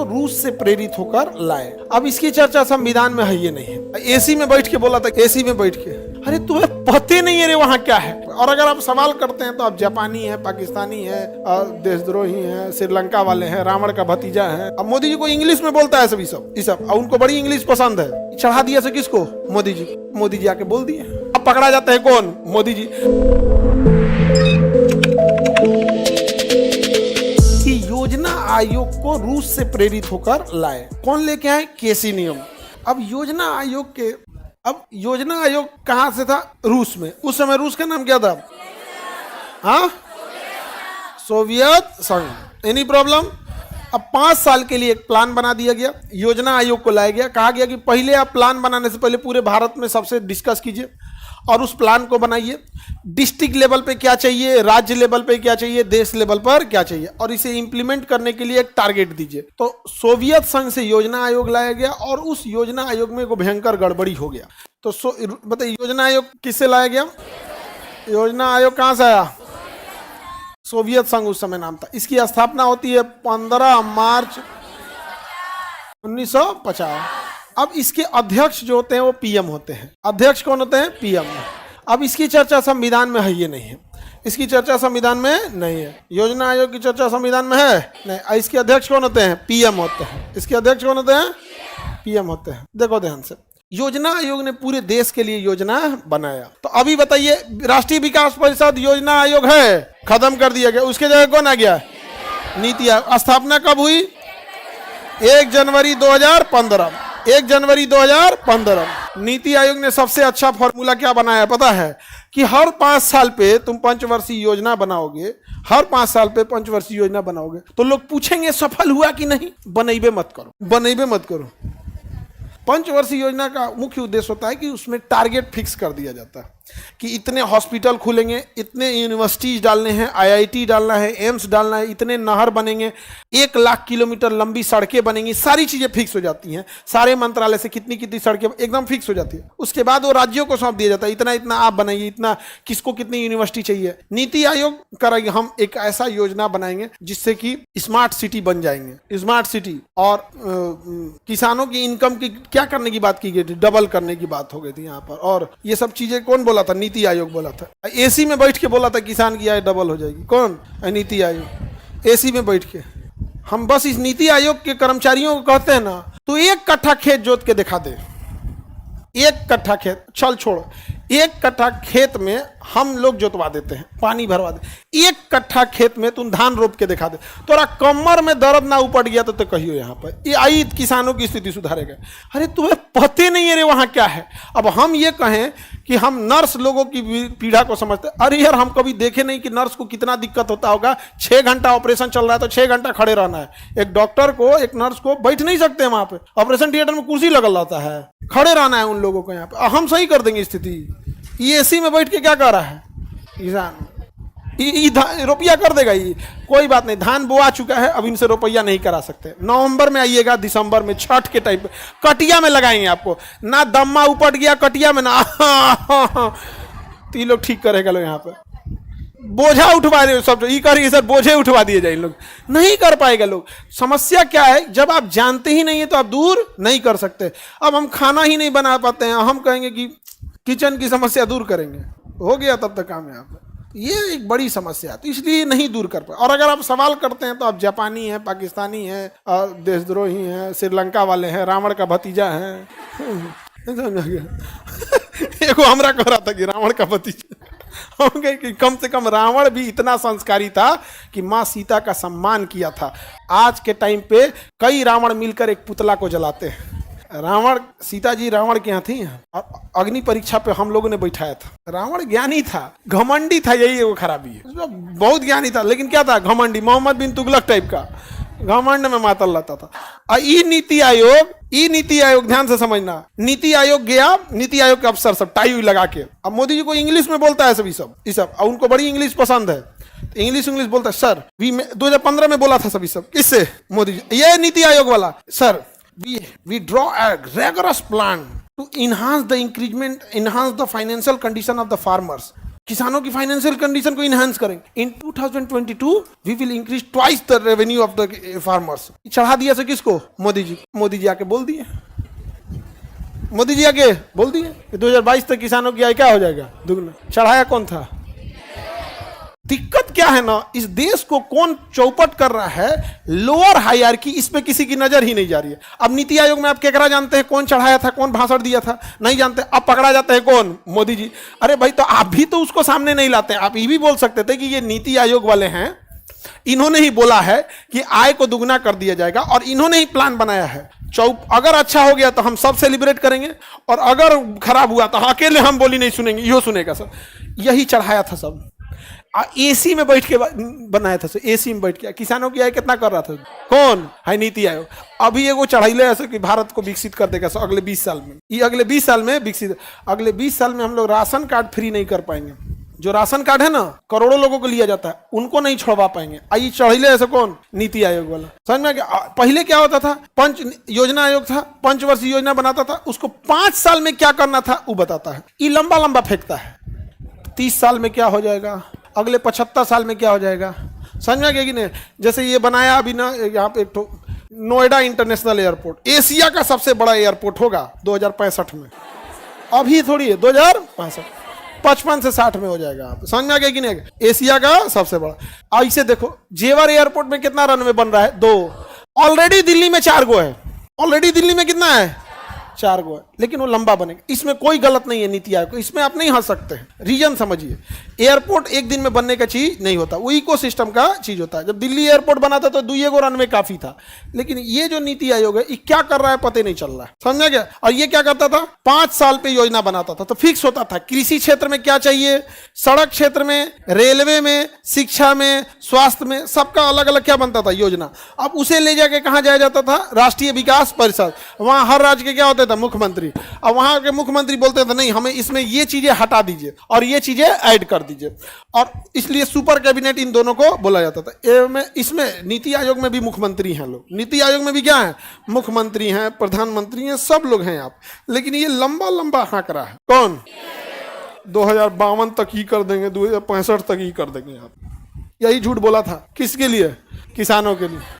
रूस से प्रेरित होकर लाए। अब इसकी चर्चा संविधान में है ये नहीं है। एसी में बैठ के बोला था, एसी में बैठ के, अरे तुम्हें पते नहीं है रे वहां क्या है। और अगर आप सवाल करते हैं तो आप जापानी है, पाकिस्तानी है, देशद्रोही है, श्रीलंका वाले हैं, रावण का भतीजा है। अब मोदी जी को इंग्लिश में बोलता है सभी सब, ये सब, और उनको बड़ी इंग्लिश पसंद है। चढ़ा दिया से किसको? मोदी जी। मोदी जी आके बोल दिए। अब पकड़ा जाते हैं कौन? मोदी जी। योजना आयोग को रूस से प्रेरित होकर लाए। कौन लेके आए? केसी नियम। अब योजना आयोग कहां से था? रूस में। उस समय रूस का नाम क्या था? हाँ, सोवियत संघ। Any problem? अब 5 साल के लिए एक प्लान बना दिया गया, योजना आयोग को लाया गया। कहा गया कि पहले आप प्लान बनाने से पहले पूरे भारत में सबसे डिस्कस कीजिए और उस प्लान को बनाइए। डिस्ट्रिक्ट लेवल पे क्या चाहिए, राज्य लेवल पे क्या चाहिए, देश लेवल पर क्या चाहिए, और इसे इंप्लीमेंट करने के लिए एक टारगेट दीजिए। तो सोवियत संघ से योजना आयोग लाया गया और उस योजना आयोग में एक भयंकर गड़बड़ी हो गया। तो बताइए योजना आयोग किससे लाया गया? योजना आयोग कहां से आया? सोवियत संघ उस समय नाम था। इसकी स्थापना होती है 15 मार्च 1950। अब इसके अध्यक्ष जो होते हैं वो पीएम होते हैं। अध्यक्ष कौन होते हैं? पीएम। अब इसकी चर्चा संविधान में है ये नहीं है। इसकी चर्चा संविधान में नहीं है। योजना आयोग की चर्चा संविधान में है नहीं। इसके अध्यक्ष कौन होते हैं? पीएम होते हैं। इसके अध्यक्ष कौन होते हैं? पीएम होते हैं। देखो ध्यान से, योजना आयोग ने पूरे देश के लिए योजना बनाया। तो अभी बताइए, राष्ट्रीय विकास परिषद योजना आयोग है, खत्म कर दिया गया। उसके जगह कौन आ गया? नीति आयोग। स्थापना कब हुई? 1 जनवरी 2015। 1 जनवरी 2015। नीति आयोग ने सबसे अच्छा फॉर्मूला क्या बनाया पता है? कि हर 5 साल पे तुम पंचवर्षीय योजना बनाओगे। हर 5 साल पे पंचवर्षीय योजना बनाओगे तो लोग पूछेंगे सफल हुआ कि नहीं। बनैबे मत करो, बनैबे मत करो। पंचवर्षीय योजना का मुख्य उद्देश्य होता है कि उसमें टारगेट फिक्स कर दिया जाता है कि इतने हॉस्पिटल खुलेंगे, इतने यूनिवर्सिटीज डालने हैं, आईआईटी डालना है, एम्स डालना है, इतने नहर बनेंगे, 1 लाख किलोमीटर लंबी सड़कें बनेंगी। सारी चीजें फिक्स हो जाती हैं। सारे मंत्रालय से कितनी कितनी सड़कें एकदम फिक्स हो जाती है। उसके बाद वो राज्यों को सौंप दिया जाता है, इतना इतना आप बनाइए, इतना किसको कितनी यूनिवर्सिटी चाहिए। नीति आयोग करेंगे, हम एक ऐसा योजना बनाएंगे जिससे कि स्मार्ट सिटी बन जाएंगे। स्मार्ट सिटी और किसानों की इनकम की क्या करने की बात की गई थी? डबल करने की बात हो गई थी यहाँ पर। और ये सब चीजें कौन बोला था? नीति आयोग बोला था। एसी में बैठ के बोला था किसान की आय डबल हो जाएगी। कौन? नीति आयोग। एसी में बैठ के। हम बस इस नीति आयोग के कर्मचारियों को कहते हैं ना, तो 1 कट्ठा खेत जोत के दिखा दे। 1 कट्ठा खेत, चल छोड़, 1 कट्ठा खेत में हम लोग जोतवा देते हैं, पानी भरवा दे। 1 कट्ठा खेत में तुम धान रोप के दिखा दे। तोरा कमर में दर्द ना उपट गया तो कहियो यहाँ पर, ये आई किसानों की स्थिति सुधारेगा। अरे तुम्हें पते नहीं है रे वहां क्या है। अब हम ये कहें कि हम नर्स लोगों की पीड़ा को समझते, अरे यार हम कभी देखे नहीं कि नर्स को कितना दिक्कत होता होगा। 6 घंटा ऑपरेशन चल रहा है तो 6 घंटा खड़े रहना है। एक डॉक्टर को, एक नर्स को बैठ नहीं सकते वहां पे। ऑपरेशन थिएटर में कुर्सी लगल रहता है, खड़े रहना है उन लोगों को यहाँ पे। हम सही कर देंगे स्थिति। ये एसी में बैठ के क्या कर रहा है किसान? रुपया कर देगा ये, कोई बात नहीं। धान बोआ चुका है, अब इनसे रुपया नहीं करा सकते। नवंबर में आइएगा, दिसंबर में, छठ के टाइम पे कटिया में लगाएंगे आपको। ना दम्मा उपट गया कटिया में ना तो ये लोग ठीक करेगा लोग। यहाँ पे बोझा उठवा दे सब, ये करेंगे सर, बोझे उठवा दिए जाए। लोग नहीं कर पाएगा। लोग समस्या क्या है, जब आप जानते ही नहीं है तो आप दूर नहीं कर सकते। अब हम खाना ही नहीं बना पाते हैं, हम कहेंगे कि किचन की समस्या दूर करेंगे, हो गया तब तक काम। यहाँ पे ये एक बड़ी समस्या है, तो इसलिए नहीं दूर कर पाए। और अगर आप सवाल करते हैं तो आप जापानी हैं, पाकिस्तानी हैं, देशद्रोही हैं, श्रीलंका वाले हैं, रावण का भतीजा है। समझ गया। एगो हमरा कह रहा था कि रावण का भतीजा, हम कहे कि कम से कम रावण भी इतना संस्कारी था कि माँ सीता का सम्मान किया था। आज के टाइम पे कई रावण मिलकर एक पुतला को जलाते हैं। रावण, सीता जी रावण के यहाँ थी और अग्नि परीक्षा पे हम लोगों ने बैठाया था। रावण ज्ञानी था, घमंडी था, यही वो खराबी है। बहुत ज्ञानी था लेकिन क्या था? घमंडी, मोहम्मद बिन तुगलक टाइप का, घमंड में मातल रहता था। और ई नीति आयोग ध्यान से समझना, नीति आयोग गया, नीति आयोग के अफसर सब टाई लगा के। अब मोदी जी को इंग्लिश में बोलता है सभी सब, ये सब, और उनको बड़ी इंग्लिश पसंद है। इंग्लिश बोलता है। सर 2015 में बोला था सभी सब, किससे? मोदी जी। ये नीति आयोग वाला, sir we draw a rigorous plan to enhance the financial condition of the farmers. किसानों की फाइनेंशियल कंडीशन को इनहांस करेंगे। In 2022 we will increase twice the revenue of the farmers. चढ़ा दिया से किसको? मोदी जी। मोदी जी आके बोल दिए, मोदी जी आके बोल दिए कि 2022 तक किसानों की आय क्या हो जाएगा? दुगना। चढ़ाया कौन था? दिक्कत क्या है ना, इस देश को कौन चौपट कर रहा है? लोअर हायरार्की, इस पे किसी की नजर ही नहीं जा रही है। अब नीति आयोग में आप केकरा जानते हैं कौन चढ़ाया था, कौन भाषण दिया था? नहीं जानते। अब पकड़ा जाता है कौन? मोदी जी। अरे भाई, तो आप भी तो उसको सामने नहीं लाते। आप ये भी बोल सकते थे कि ये नीति आयोग वाले हैं, इन्होंने ही बोला है कि आय को दुगना कर दिया जाएगा और इन्होंने ही प्लान बनाया है। अगर अच्छा हो गया तो हम सब सेलिब्रेट करेंगे और अगर खराब हुआ तो अकेले हम बोली नहीं सुनेंगे, यो सुनेगा सब। यही चढ़ाया था सब। एसी में बैठ के बनाया था सर, एसी में बैठ के। किसानों की आय कितना कर रहा था? कौन है? नीति आयोग। अभी एगो चढ़ाइले ऐसे कि भारत को विकसित कर देगा सर अगले 20 साल में। ये अगले 20 साल में विकसित, अगले 20 साल में हम लोग राशन कार्ड फ्री नहीं कर पाएंगे। जो राशन कार्ड है ना, करोड़ों लोगों को लिया जाता है, उनको नहीं छोड़वा पाएंगे। आई चढ़ाइले ऐसे कौन? नीति आयोग वाला। समझ में? पहले क्या होता था? पंच योजना आयोग था, पंचवर्षीय योजना बनाता था, उसको 5 साल में क्या करना था वो बताता है। ये लंबा लंबा फेंकता है। 30 साल में क्या हो जाएगा, अगले 75 साल में क्या हो जाएगा। समझ में आ गया कि नहीं? जैसे ये बनाया अभी ना, यहाँ पे एक तो नोएडा इंटरनेशनल एयरपोर्ट, एशिया का सबसे बड़ा एयरपोर्ट होगा 2065 में। अभी थोड़ी है 2065, 55 से 60 में हो जाएगा। आप समझ में आ गया कि नहीं? एशिया का सबसे बड़ा। ऐसे देखो, जेवर एयरपोर्ट में कितना रनवे बन रहा है? 2। ऑलरेडी दिल्ली में 4 गो है। ऑलरेडी दिल्ली में कितना है? 4 गो है, लेकिन वो लंबा बनेगा। इसमें कोई गलत नहीं है नीति आयोग को, इसमें आप नहीं हंस सकते हैं। रीजन समझिए, एयरपोर्ट एक दिन में बनने का चीज नहीं होता, वो इकोसिस्टम का चीज होता है। जब दिल्ली एयरपोर्ट बना था तो 2 गो रनवे काफी था, लेकिन ये जो नीति आयोग है ये क्या कर रहा है पता नहीं चल रहा है। समझा गया? और ये क्या करता था? 5 साल पे योजना बनाता था, तो फिक्स होता था कृषि क्षेत्र में क्या चाहिए, सड़क क्षेत्र में, रेलवे में, शिक्षा में, स्वास्थ्य में, सबका अलग अलग क्या बनता था योजना। अब उसे ले जाके कहाँ जाया जाता था? राष्ट्रीय विकास परिषद। वहां हर राज्य के क्या होते थे? मुख्यमंत्री। अब वहां के मुख्यमंत्री बोलते थे नहीं, हमें इसमें ये चीजें हटा दीजिए और ये चीजें ऐड कर दीजिए, और इसलिए सुपर कैबिनेट इन दोनों को बोला जाता था। इसमें नीति आयोग में भी मुख्यमंत्री हैं लोग, नीति आयोग में भी क्या है? मुख्यमंत्री हैं, प्रधानमंत्री हैं, सब लोग हैं आप। लेकिन ये लंबा लंबा हाँक रहा है कौन? 2052 तक ही कर देंगे, 2065 तक ही कर देंगे। आप यही झूठ बोला था। किसके लिए? किसानों के लिए।